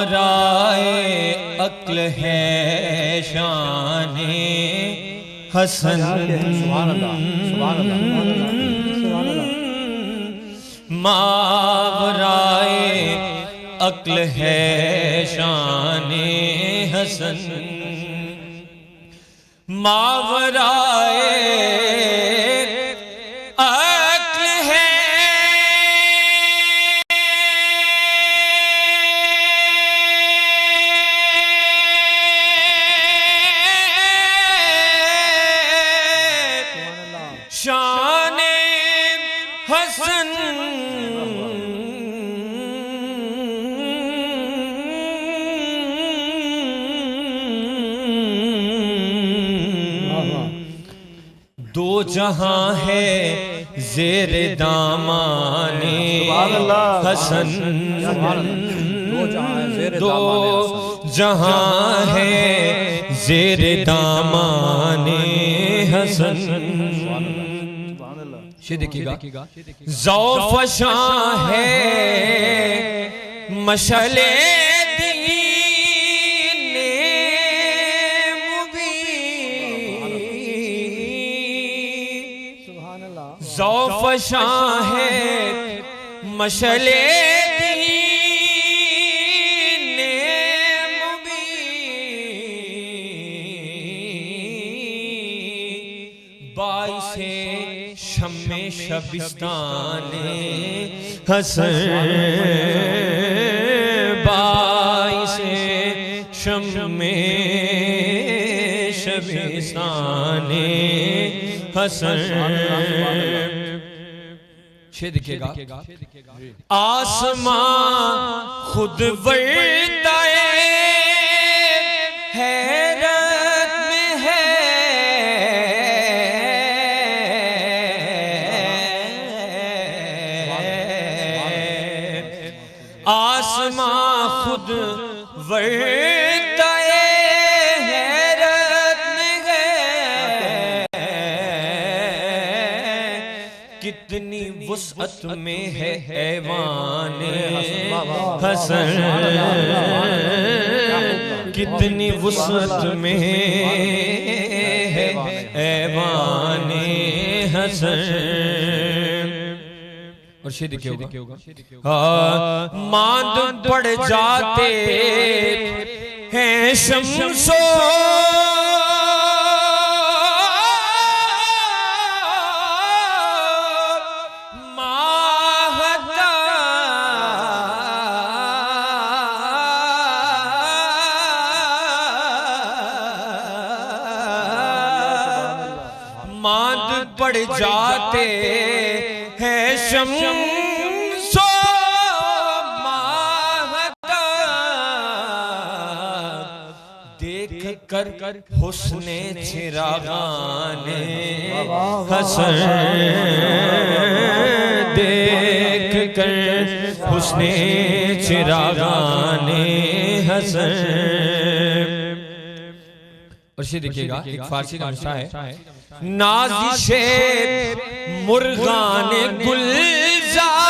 ماورائے عقل ہے شان حسن ماورائے عقل ہے شان حسن ماورائے شان حسن دو جہاں ہے زیر دامان حسن دو جہاں ہے زیر دامان حسن دیکھیے گا ذوفشاں ہے مشعل دین مبین ذوفشاں ہے مشعل دین مبین باعث شمع شبستان حسن باعث شمع شبستان حسن دیکھئے گا آسمان خود ورتائے حیرت میں ہے آسمان خود ورتائے حیرت میں ہے کتنی وسعت میں ہے ایوان حسن کتنی وسعت میں ہے ایوان حسن اور شیئر دیکھئے ہوگا ماند پڑ جاتے ہیں شمس و ماند پڑ جاتے ہیں شمس و ماہتاب دیکھ کر حسن چراغان حسن دیکھ کر حسن چراغان حسن اور شیئر دیکھئے گا ایک فارسی کا مشاہ ہے نازش مرغان گلزار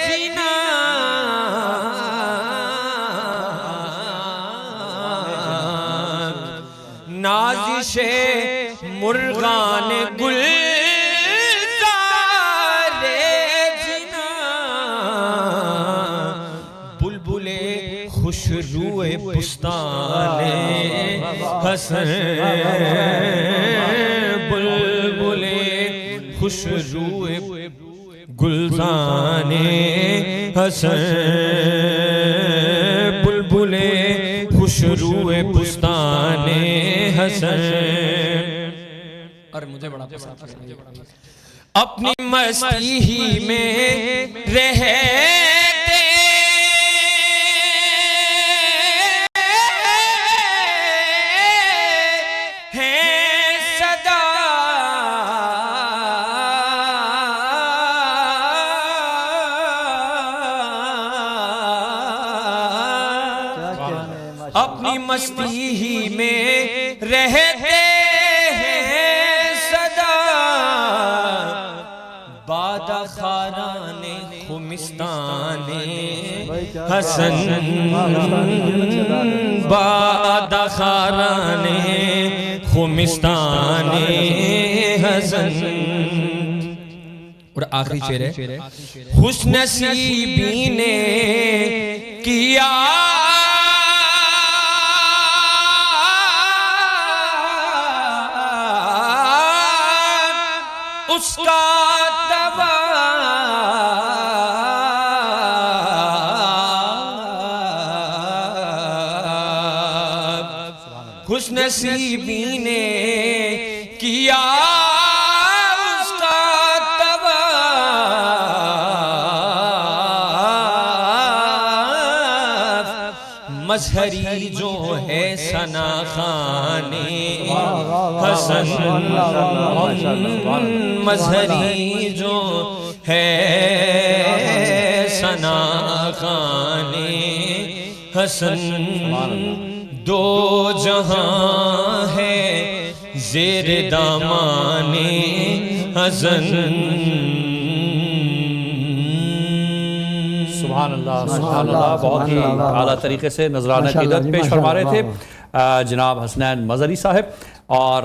جنا نازش مرغان گلزار جنا بلبل خوش روئے بستان حسن بلبل خوش روئے گلزان حسن بلبل خوش روئے بستان حسن اور مجھے بڑا پسند اپنی مستی ہی میں رہتے ہیں صدا اپنی مستی ہی میں رہتے ہیں صدا باد خاران خمستان حسن باد خاران خمستان حسن. اور آخری شعر ہے خوش نصیبی نے کیا اس کا خوش نصیبی نے کیا اس کا طواف مظہری جو ہے ثنا خان حسن مظہری جو ہے ثنا خان حسن دو جہاں ہے زیر دامان حسن. سبحان اللہ سبحان اللہ. بہت ہی اعلیٰ طریقے سے نذرانہ عقیدت پیش فرما رہے تھے جناب حسنین مظہری صاحب. اور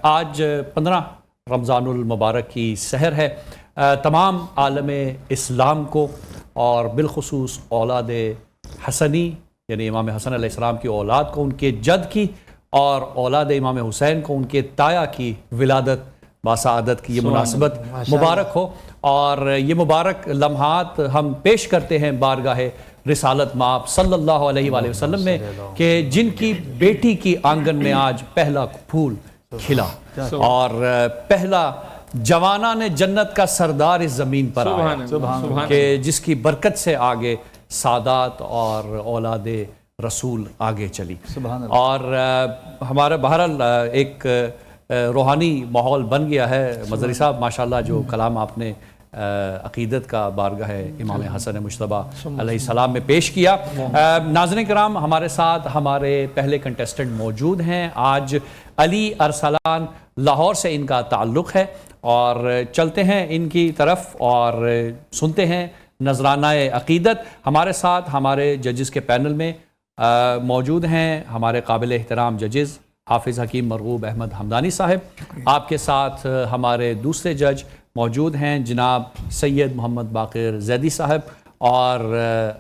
آج 15 رمضان المبارک کی سحر ہے. تمام عالم اسلام کو اور بالخصوص اولاد حسنی یعنی امام حسن علیہ السلام کی اولاد کو ان کے جد کی اور اولاد امام حسین کو ان کے تایا کی ولادت باسعادت کی یہ مناسبت مبارک ہو. اور یہ مبارک لمحات ہم پیش کرتے ہیں بارگاہ رسالت مآب صلی اللہ علیہ وآلہ وسلم میں کہ جن کی بیٹی کی آنگن میں آج پہلا پھول کھلا اور پہلا جوانان جنت کا سردار اس زمین پر آیا کہ جس کی برکت سے آگے سادات اور اولاد رسول آگے چلی. اور ہمارا بہرحال ایک روحانی ماحول بن گیا ہے. مظہری صاحب ماشاءاللہ جو کلام آپ نے عقیدت کا بارگاہ امام حسن مجتبیٰ علیہ السلام میں پیش کیا. ناظرین کرام ہمارے ساتھ ہمارے پہلے کنٹیسٹنٹ موجود ہیں. آج علی ارسلان لاہور سے ان کا تعلق ہے اور چلتے ہیں ان کی طرف اور سنتے ہیں نذرانہ عقیدت. ہمارے ساتھ ہمارے ججز کے پینل میں موجود ہیں ہمارے قابل احترام ججز حافظ حکیم مرغوب احمد حمدانی صاحب. آپ کے ساتھ ہمارے دوسرے جج موجود ہیں جناب سید محمد باقر زیدی صاحب. اور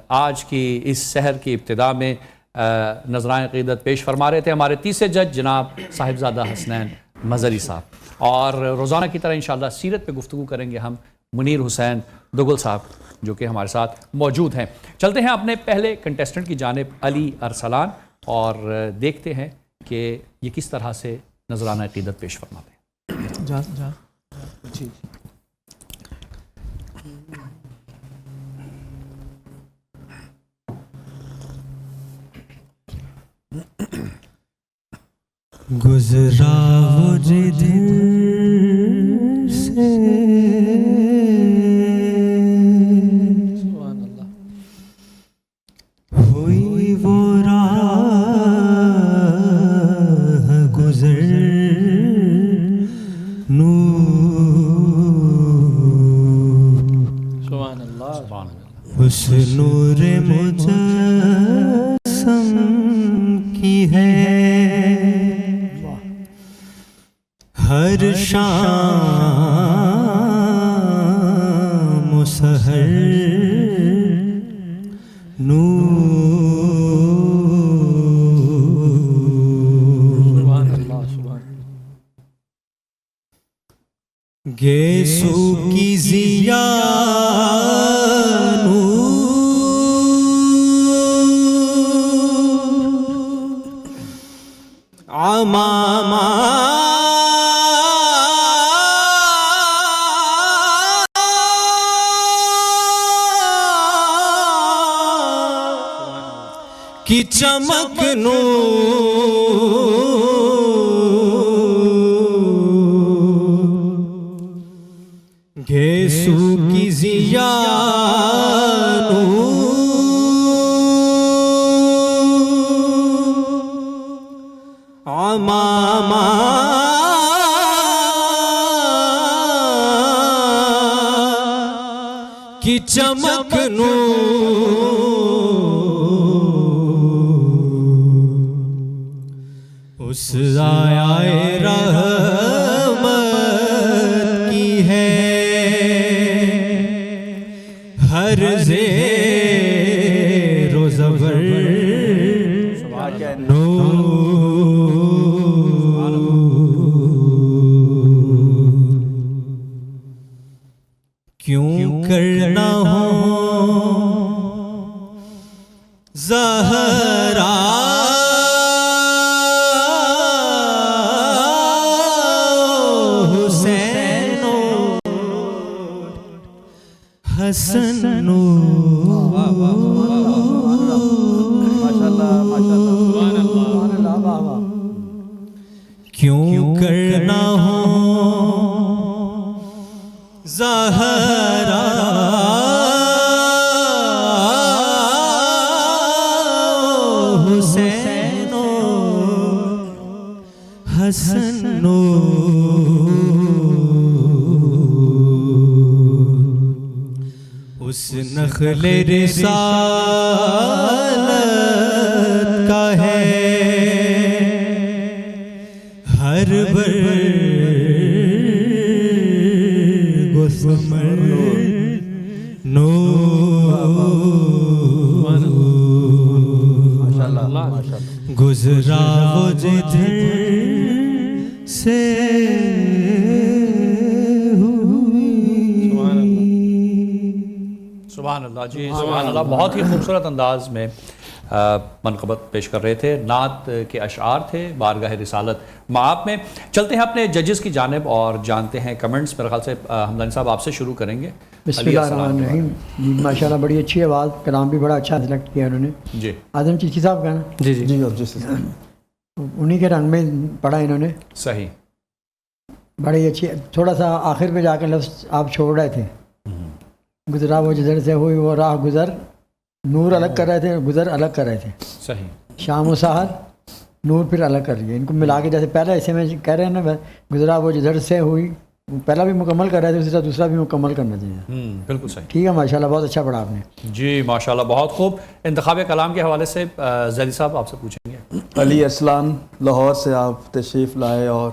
آج کی اس سحر کی ابتدا میں نذرانہ عقیدت پیش فرما رہے تھے ہمارے تیسرے جج جناب صاحبزادہ حسنین مظہری صاحب. اور روزانہ کی طرح انشاءاللہ سیرت پہ گفتگو کریں گے ہم منیر حسین دگل صاحب جو کہ ہمارے ساتھ موجود ہیں. چلتے ہیں اپنے پہلے کنٹیسٹنٹ کی جانب علی ارسلان اور دیکھتے ہیں کہ یہ کس طرح سے نذرانہ عقیدت پیش فرماتے ہیں. گزرا وہ جدھر سے ہوئی وہ راہ گزر نور اس نور مجسم کی ہے ہر شام و سحر نور گیسو کی ضیا عمامہ کی چمک نور گیسو کی ضیا نور کی چمک نور اس آیا رحمت کی ہے ہر زیر و زبر کیوں کرنا ہو زہرا حسین حسن کیوں کرنا ہو زہرا حسین حسن اس نخل رسالت کا ہے ہر برگ و ثمر نور گزرا وہ جدھر سے سبحان اللہ جی سبحان اللہ. بہت ہی خوبصورت انداز میں منقبت پیش کر رہے تھے. نعت کے اشعار تھے بارگاہ رسالت معاب میں. چلتے ہیں اپنے ججز کی جانب اور جانتے ہیں کمنٹس. میرے خیال سے حمدانی صاحب آپ سے شروع کریں گے. بسم اللہ الرحمن الرحیم. جی ماشاءاللہ بڑی اچھی آواز, کلام بھی بڑا اچھا سلیکٹ کیا انہوں نے. جی اعظم چشتی صاحب کا نا جی جی انہی کے رنگ میں پڑھا انہوں نے. صحیح. بڑی اچھی. تھوڑا سا آخر میں جا کے لفظ آپ چھوڑ رہے تھے, گزرا وہ جدھر سے ہوئی وہ راہ گزر, نور الگ کر رہے تھے, گزر الگ کر رہے تھے. صحیح. شام و سحر, نور پھر الگ کر رہی ہے. ان کو ملا کے جیسے پہلے ایسے میں کہہ رہے ہیں نا, گزرا وہ جدھر سے ہوئی, پہلا بھی مکمل کر رہے تھے, اسی طرح دوسرا بھی مکمل کرنا چاہیے. بالکل صحیح. ٹھیک ہے ماشاءاللہ, بہت اچھا پڑھا آپ نے. جی ماشاءاللہ بہت خوب. انتخاب کلام کے حوالے سے زیدی صاحب آپ سے پوچھیں گے. علی اسلان لاہور سے آپ تشریف لائے اور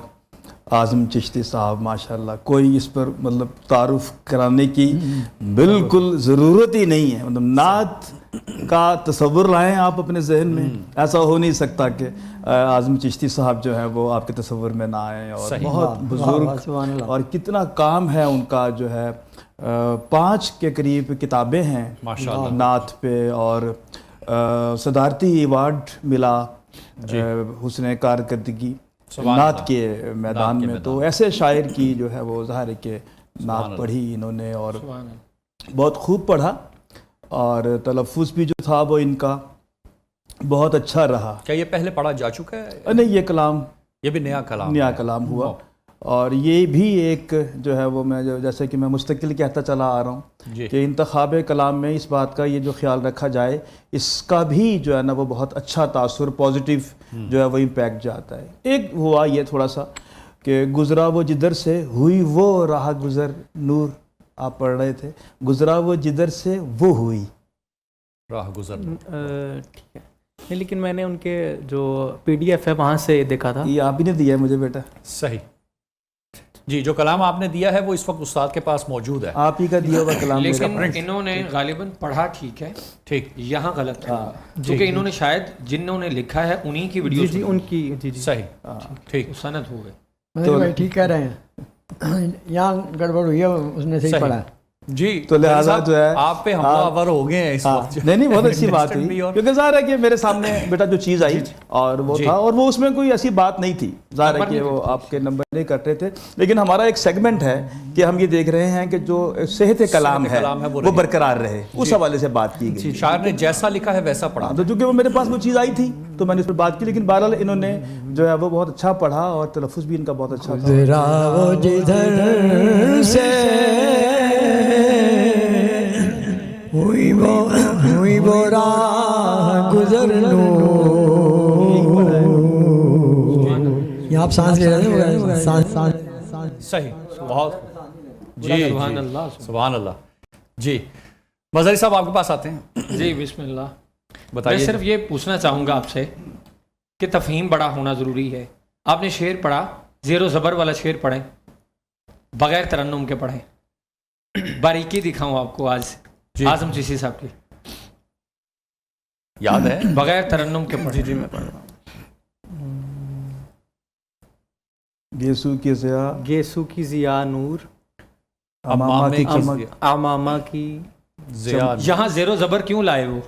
اعظم چشتی صاحب ماشاءاللہ کوئی اس پر مطلب تعارف کرانے کی بالکل ضرورت ہی نہیں ہے. مطلب نعت کا تصور لائیں آپ اپنے ذہن میں, ایسا ہو نہیں سکتا کہ اعظم چشتی صاحب جو ہے وہ آپ کے تصور میں نہ آئیں. اور بہت بزرگ اور کتنا کام ہے ان کا, جو ہے 5 کے قریب کتابیں ہیں نعت پہ, اور صدارتی ایوارڈ ملا حسن کارکردگی نعت کے میدان میں. تو ایسے شاعر کی جو ہے وہ ظاہر ہے کہ نعت پڑھی انہوں نے اور بہت خوب پڑھا, اور تلفظ بھی جو تھا وہ ان کا بہت اچھا رہا. کیا یہ پہلے پڑھا جا چکا ہے؟ نہیں, یہ کلام یہ بھی نیا کلام ہوا. اور یہ بھی ایک جو ہے وہ میں جیسے کہ میں مستقل کہتا چلا آ رہا ہوں کہ انتخاب کلام میں اس بات کا یہ جو خیال رکھا جائے, اس کا بھی جو ہے نا وہ بہت اچھا تاثر پازیٹیو جو ہے وہ امپیکٹ جاتا ہے. ایک ہوا یہ تھوڑا سا کہ گزرا وہ جدھر سے ہوئی وہ راہ گزر نور, آپ پڑھ رہے تھے گزرا وہ جدھر سے وہ ہوئی راہ گزر. ٹھیک ہے, لیکن میں نے ان کے جو PDF ہے وہاں سے دیکھا تھا. یہ آپ ہی نے دیا ہے مجھے بیٹا. صحیح. جی جو کلام آپ نے دیا ہے وہ اس وقت استاد کے پاس موجود ہے. آپ ہی کا دیا ہوا کلام. لیکن انہوں نے غالباً پڑھا ٹھیک ہے, ٹھیک, یہاں غلط ہے کیونکہ انہوں نے شاید جنہوں نے لکھا ہے انہی کی ویڈیو. جی ان کی. جی صحیح, ٹھیک, سند ہو گئے. بھائی ٹھیک کہہ رہے ہیں, یہاں گڑبڑ ہوئی ہے, اس نے صحیح پڑھا. جی تو لہٰذا جو ہے آپ پہ حملہ آور ہو گئے ہیں اس وقت. نہیں بہت اچھی بات ہوئی, کیونکہ ظاہر ہے کہ میرے سامنے بیٹا جو چیز آئی اور وہ تھا, اور وہ اس میں کوئی ایسی بات نہیں تھی, ظاہر ہے کہ وہ آپ کے نمبر نہیں کرتے تھے, لیکن ہمارا ایک سیگمنٹ ہے کہ ہم یہ دیکھ رہے ہیں کہ جو صحت کلام ہے وہ برقرار رہے, اس حوالے سے بات کی گئی. شاعر نے جیسا لکھا ہے ویسا پڑھا, تو چونکہ وہ میرے پاس وہ چیز آئی تھی تو میں نے اس پر بات کی, لیکن بہرحال انہوں نے جو ہے وہ بہت اچھا پڑھا اور تلفظ بھی ان کا بہت اچھا تھا. ہوئی وہ راہ گزر یہ آپ سانس لے رہے ہیں. صحیح, بہت. جی سبحان اللہ. جی مظہری صاحب آپ کے پاس آتے ہیں. جی بسم اللہ. میں بتائیے. صرف یہ پوچھنا چاہوں گا آپ سے کہ تفہیم بڑا ہونا ضروری ہے. آپ نے شعر پڑھا, زیر و زبر والا شعر پڑھیں, بغیر ترنم کے پڑھیں. باریکی دکھاؤں آپ کو آج اعظم چشتی صاحب کی, یاد ہے بغیر ترنم کے پڑھیں. جی میں پڑھ رہا ہوں. گیسو کی ضیا گیسو کی ضیا نور, امامہ کی چمک. امامہ کی ضیا. یہاں زیر و زبر کیوں لائے وہ؟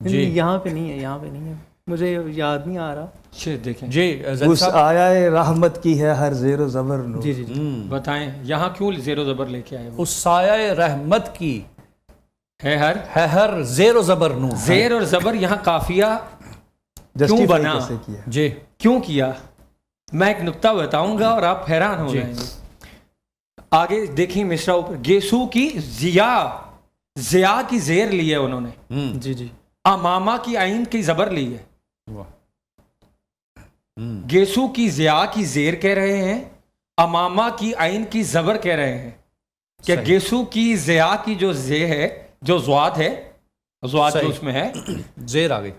جی یہاں پہ نہیں ہے, یہاں پہ نہیں ہے, مجھے یاد نہیں آ رہا. شعر دیکھیں. جی زید اس صاحب. آیا رحمت کی ہے ہر زیر و زبر نور. جی جی جی. بتائیں یہاں کیوں زیر و زبر لے کے آئے وہ؟ اس سایہ رحمت کی ہے ہر زیر و زبر نور. زیر اور زبر یہاں قافیہ Justify بنا؟ کیسے کیا؟ جی کیوں کیا؟ میں ایک نقطہ بتاؤں گا اور آپ حیران ہو جائیں گے. آگے دیکھیں مصرع اوپر, گیسو کی ضیا کی زیر لی ہے انہوں نے, جی جی. امامہ کی عین کی زبر لی ہے. واہ. گیسو کی ضیا کی زیر کہہ رہے ہیں, امامہ کی عین کی زبر کہہ رہے ہیں. کہ صحیح. گیسو کی ضیا کی جو زے ہے, جو زواد ہے, زواد جو صحیح. اس میں ہے, زیر آ گئی.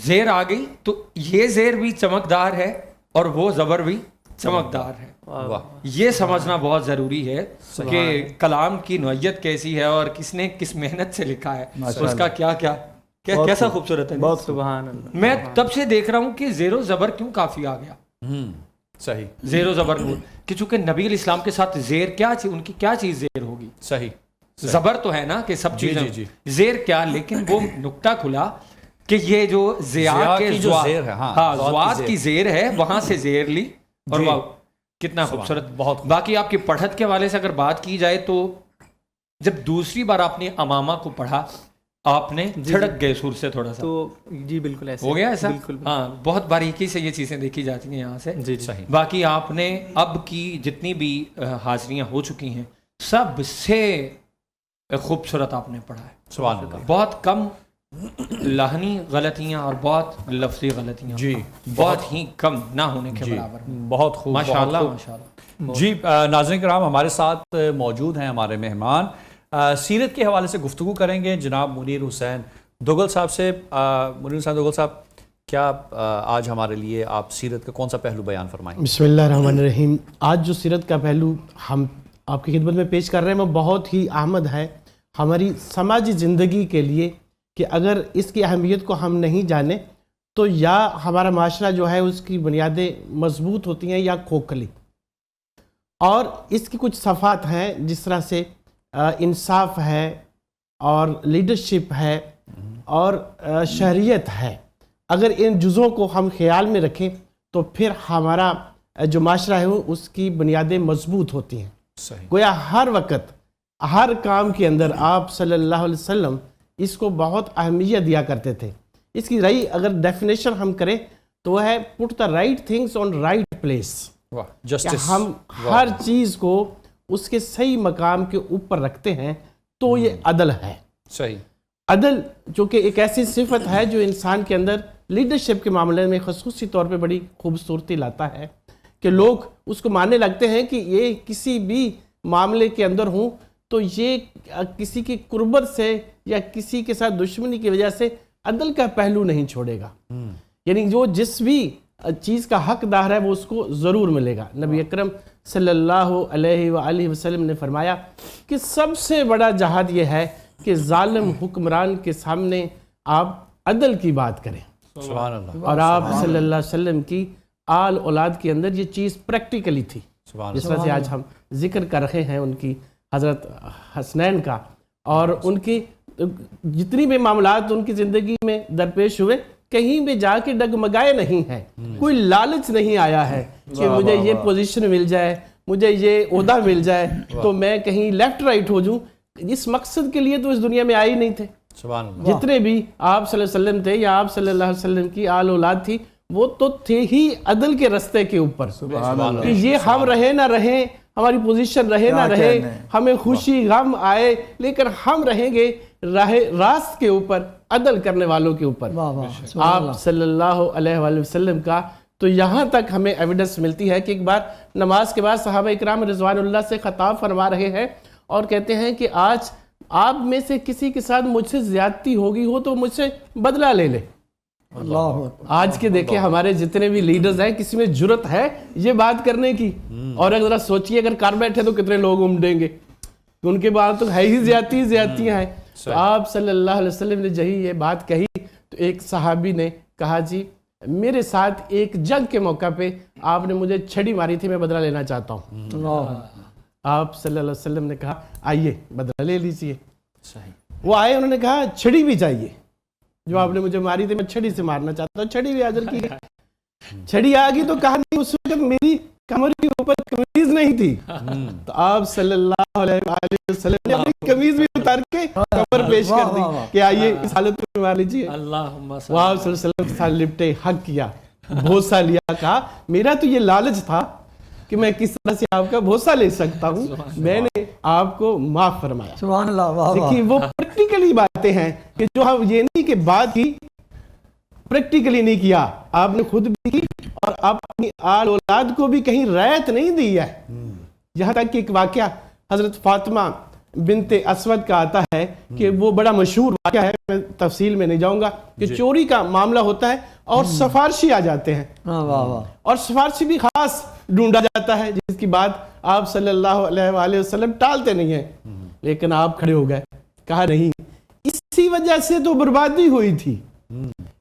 زیر آ گئی تو یہ زیر بھی چمکدار ہے اور وہ زبر بھی چمکدار ہے. واہ. یہ سمجھنا بہت ضروری ہے کہ کلام کی نوعیت کیسی ہے اور کس نے کس محنت سے لکھا ہے, اس کا کیا کیا کیسا خوبصورت ہے. بہت سبحان اللہ. میں تب سے دیکھ رہا ہوں کہ زیر و زبر کیوں کافی آ گیا. صحیح زیر و زبر نور, کہ چونکہ نبی علیہ السلام کے ساتھ زیر کیا ان کی کیا چیز زیر ہوگی. صحیح. زبر تو ہے نا کہ سب جی, چیزیں, جی, جی. زیر کیا, لیکن وہ نکتہ کھلا کہ یہ جو ضیا کے کی جو زیر ہے, ہاں زواد کی زیر ہے, وہاں سے زیر لی. اور جی. واہ کتنا خوبصورت. بہت. باقی آپ کی پڑھت کے حوالے سے اگر بات کی جائے تو جب دوسری بار آپ نے امامہ کو پڑھا آپ نے جھڑک گئے سور سے تھوڑا سا, تو جی بالکل ایسے ہو گیا ایسا. بالکل. ہاں بہت باریکی سے یہ چیزیں دیکھی جاتی ہیں یہاں سے. جی جی. صحیح. باقی آپ نے اب کی جتنی بھی حاضریاں ہو چکی ہیں سب سے خوبصورت آپ نے پڑھا ہے. سبحان اللہ. بہت کم لہنی غلطیاں اور بہت لفظی غلطیاں, جی بہت ہی کم نہ ہونے کے جی برابر. بہت خوب. ماشاءاللہ ماشاءاللہ. جی ناظرین کرام, ہمارے ساتھ موجود ہیں ہمارے مہمان, سیرت کے حوالے سے گفتگو کریں گے جناب منیر حسین دوگل صاحب سے. منیر حسین دوگل صاحب, کیا آج ہمارے لیے آپ سیرت کا کون سا پہلو بیان فرمائیں؟ بسم اللہ الرحمن الرحیم. آج جو سیرت کا پہلو ہم آپ کی خدمت میں پیش کر رہے ہیں وہ بہت ہی اہم ہے ہماری سماجی زندگی کے لیے, کہ اگر اس کی اہمیت کو ہم نہیں جانیں تو یا ہمارا معاشرہ جو ہے اس کی بنیادیں مضبوط ہوتی ہیں یا کھوکھلی. اور اس کی کچھ صفات ہیں جس طرح سے انصاف ہے اور لیڈرشپ ہے اور شہریت ہے. اگر ان جزوں کو ہم خیال میں رکھیں تو پھر ہمارا جو معاشرہ ہے اس کی بنیادیں مضبوط ہوتی ہیں. صحیح. گویا ہر وقت ہر کام کے اندر آپ صلی اللہ علیہ وسلم اس کو بہت اہمیت دیا کرتے تھے. اس کی رہی اگر ڈیفینیشن ہم کریں تو وہ ہے put the right things on right place. Justice. ہم ہر چیز کو اس کے صحیح مقام کے اوپر رکھتے ہیں تو یہ عدل ہے. صحیح. عدل جو کہ ایک ایسی صفت ہے جو انسان کے اندر لیڈرشپ کے معاملے میں خصوصی طور پہ بڑی خوبصورتی لاتا ہے, کہ لوگ اس کو ماننے لگتے ہیں کہ یہ کسی بھی معاملے کے اندر ہوں تو یہ کسی کی قربت سے یا کسی کے ساتھ دشمنی کی وجہ سے عدل کا پہلو نہیں چھوڑے گا. یعنی جو جس بھی چیز کا حقدار ہے وہ اس کو ضرور ملے گا. نبی اکرم صلی اللہ علیہ وآلہ وسلم نے فرمایا کہ سب سے بڑا جہاد یہ ہے کہ ظالم حکمران کے سامنے آپ عدل کی بات کریں. سبحان اللہ. اور آپ صلی اللہ علیہ وسلم کی آل اولاد کے اندر یہ چیز پریکٹیکلی تھی. سبحان جس طرح سے آج ہم ذکر کر رہے ہیں ان کی حضرت حسنین کا, اور ان کی جتنی بھی معاملات ان کی زندگی میں درپیش ہوئے کہیں بھی جا کے ڈگمگائے نہیں ہیں. کوئی لالچ نہیں آیا ہے کہ مجھے یہ پوزیشن مل جائے, مجھے یہ عہدہ مل جائے تو میں کہیں لیفٹ رائٹ ہو جوں. اس مقصد کے لیے تو اس دنیا میں آئے ہی نہیں تھے. سبحان اللہ. جتنے بھی آپ صلی اللہ علیہ وسلم تھے یا آپ صلی اللہ علیہ وسلم کی آل اولاد تھی وہ تو تھے ہی عدل کے رستے کے اوپر. کہ یہ ہم رہے نہ رہیں, ہماری پوزیشن رہے نہ رہے, ہمیں خوشی غم آئے, لیکن ہم رہیں گے راست کے اوپر, عدل کرنے والوں کے اوپر. آپ صلی اللہ علیہ وآلہ وسلم کا تو یہاں تک ہمیں ایویڈنس ملتی ہے کہ ایک بار نماز کے بعد صحابہ اکرام رضوان اللہ سے خطاب فرما رہے ہیں اور کہتے ہیں کہ آج آپ میں سے کسی کے ساتھ مجھ سے زیادتی ہوگی ہو تو مجھ سے بدلہ لے لے. اللہ آج کے دیکھیں ہمارے جتنے بھی لیڈرز ہیں کسی میں جرت ہے یہ بات کرنے کی؟ اور اگر ذرا سوچئے اگر کر بیٹھے تو کتنے لوگ امڈیں گے. ان کے بعد تو ہے ہی زیادتیاں ہیں. تو آپ صلی اللہ علیہ وسلم نے جہی یہ بات کہی تو ایک صحابی نے کہا جی میرے ساتھ ایک جنگ کے موقع پہ آپ نے مجھے چھڑی ماری تھی, میں بدلہ لینا چاہتا ہوں. اللہ آپ صلی اللہ علیہ وسلم نے کہا آئیے بدلہ لے لیجئے. وہ آئے, انہوں نے کہا چھڑی بھی چاہیے, جو آپ نے مجھے ماری تھی میں چھڑی سے مارنا چاہتا ہوں. چھڑی بھی حاضر کی گئی. چھڑی آ گئی تو کہا نہیں اس وقت میری کمر کے اوپر قمیض نہیں تھی. تو آپ صلی اللہ علیہ وسلم نے اپنی قمیض بھی اتار کے کمر پیش کر دی کہ آئیے اس حالت میں مار لیجیے. اللہم صل وہ آپ صلی اللہ علیہ وسلم کے ساتھ لپٹے, حق کیا, بھوسا لیا. کہا میرا تو یہ لالچ تھا کہ میں کس طرح سے آپ کا بھوسا لے سکتا ہوں, میں نے آپ کو معاف فرمایا. سبحان اللہ. واہ واہ. دیکھیے وہ پریکٹیکلی باتیں ہیں کہ جو ہم یہ نہیں کہ بات کی پریکٹیکلی نہیں کیا, آپ نے خود بھی کی اور اپنی آل اولاد کو بھی کہیں رعایت نہیں دی ہے. یہاں تک کہ ایک واقعہ حضرت فاطمہ بنت اسود کا آتا ہے کہ وہ بڑا مشہور واقعہ ہے, میں تفصیل میں نہیں جاؤں گا, کہ چوری کا معاملہ ہوتا ہے اور سفارشی آ جاتے ہیں, واہ واہ. اور سفارشی بھی خاص ڈھونڈا جاتا ہے جس کی بات آپ صلی اللہ علیہ وآلہ وسلم ٹالتے نہیں ہیں. لیکن آپ کھڑے ہو گئے, کہا نہیں اسی وجہ سے تو بربادی ہوئی تھی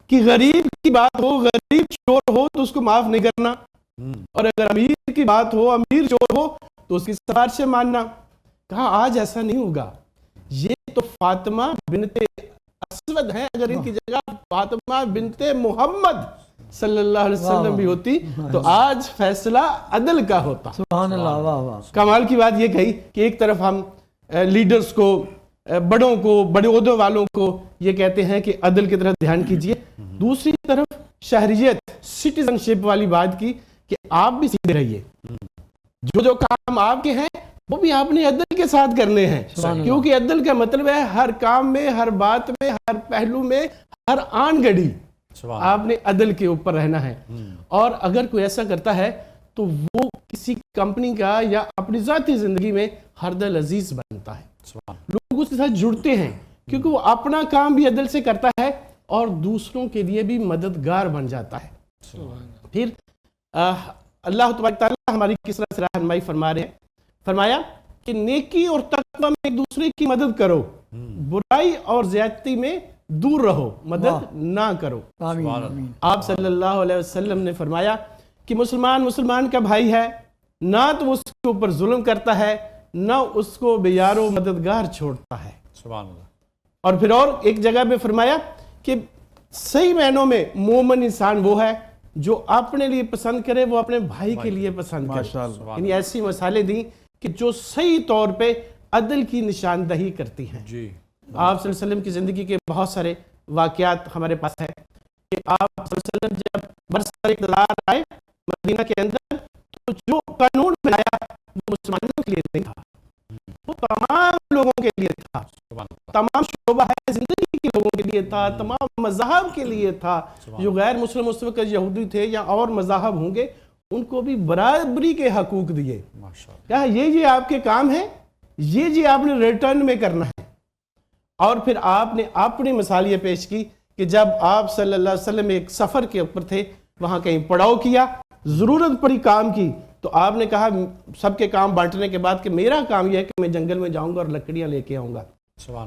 کہ غریب کی بات ہو, غریب چور ہو تو اس کو معاف نہیں کرنا, اور اگر امیر کی بات ہو, امیر چور ہو تو اس کی سفارشیں ماننا. کہا آج ایسا نہیں ہوگا, یہ تو فاطمہ بنت اسود ہیں, اگر ان کی جگہ فاطمہ بنت محمد صلی اللہ علیہ وسلم بھی ہوتی تو آج فیصلہ عدل کا ہوتا. سبحان اللہ. واہ واہ. کمال کی بات یہ کہی کہ ایک طرف ہم لیڈرز کو, بڑوں کو, بڑے عہدوں والوں کو یہ کہتے ہیں کہ عدل کی طرف دھیان کیجئے, دوسری طرف شہریت سٹیزن شپ والی بات کی کہ آپ بھی سیدھے رہیے, جو کام آپ کے ہیں وہ بھی آپ نے عدل کے ساتھ کرنے ہیں, کیونکہ عدل کا مطلب ہے ہر کام میں, ہر بات میں, ہر پہلو میں, ہر آن گھڑی آپ نے عدل کے اوپر رہنا ہے. اور اگر کوئی ایسا کرتا ہے تو وہ کسی کمپنی کا یا اپنی ذاتی زندگی میں ہردل عزیز بنتا ہے, لوگ اس کے ساتھ جڑتے ہیں کیونکہ وہ اپنا کام بھی عدل سے کرتا ہے اور دوسروں کے لیے بھی مددگار بن جاتا ہے. پھر اللہ تبارک تعالیٰ ہماری کس طرح سے رہنمائی فرما رہے ہیں, فرمایا کہ نیکی اور تقوی میں ایک دوسرے کی مدد کرو, برائی اور زیادتی میں دور رہو, مدد نہ کرو. آمین. آپ صلی اللہ علیہ وسلم نے فرمایا کہ مسلمان کا بھائی ہے, نہ تو اس کے اوپر ظلم کرتا ہے, نہ اس کو بے یار و مددگار چھوڑتا ہے. سبحان اللہ. اور پھر اور ایک جگہ پہ فرمایا کہ صحیح معنوں میں مومن انسان وہ ہے جو اپنے لیے پسند کرے وہ اپنے بھائی کے لیے پسند کرے. یعنی ایسی مثالیں دیں کہ جو صحیح طور پہ عدل کی نشاندہی کرتی ہیں. جی آپ صلی اللہ علیہ وسلم کی زندگی کے بہت سارے واقعات ہمارے پاس ہیں کہ آپ صلی اللہ علیہ وسلم جب برسر اقتدار آئے مدینہ کے اندر تو جو قانون بنایا وہ مسلمانوں کے لیے نہیں تھا, وہ تمام لوگوں کے لیے تھا, تمام شعبہ ہے زندگی کے لوگوں کے لیے تھا, تمام مذاہب کے لیے تھا. جو غیر مسلم اس وقت یہودی تھے یا اور مذاہب ہوں گے ان کو بھی برابری کے حقوق دیے. کہا یہ آپ کے کام ہیں, یہ آپ نے ریٹرن میں کرنا ہے. اور پھر آپ نے اپنی مثال یہ پیش کی کہ جب آپ صلی اللہ علیہ وسلم ایک سفر کے اوپر تھے, وہاں کہیں پڑاؤ کیا, ضرورت پڑی کام کی, تو آپ نے کہا سب کے کام بانٹنے کے بعد کہ میرا کام یہ ہے کہ میں جنگل میں جاؤں گا اور لکڑیاں لے کے آؤں گا.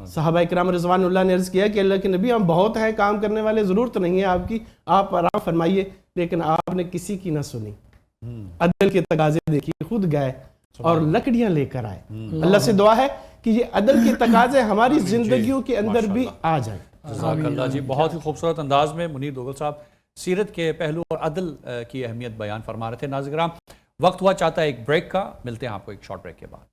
صحابہ اکرام رضوان اللہ نے عرض کیا کہ اللہ کے نبی ہم بہت ہیں کام کرنے والے, ضرورت نہیں ہے آپ کی, آپ آرام فرمائیے. لیکن آپ نے کسی کی نہ سنی, عدل کے تقاضے دیکھیے, خود گئے اور لکڑیاں لے کر آئے. اللہ سے دعا ہے کہ یہ عدل کے تقاضے ہماری زندگیوں کے اندر بھی آ جائیں. جزاک اللہ جی. بہت ہی خوبصورت انداز میں منیر دوگل صاحب سیرت کے پہلو اور عدل کی اہمیت بیان فرما رہے تھے. ناظرین کرام وقت ہوا چاہتا ہے ایک بریک کا, ملتے ہیں آپ کو ایک شارٹ بریک کے بعد.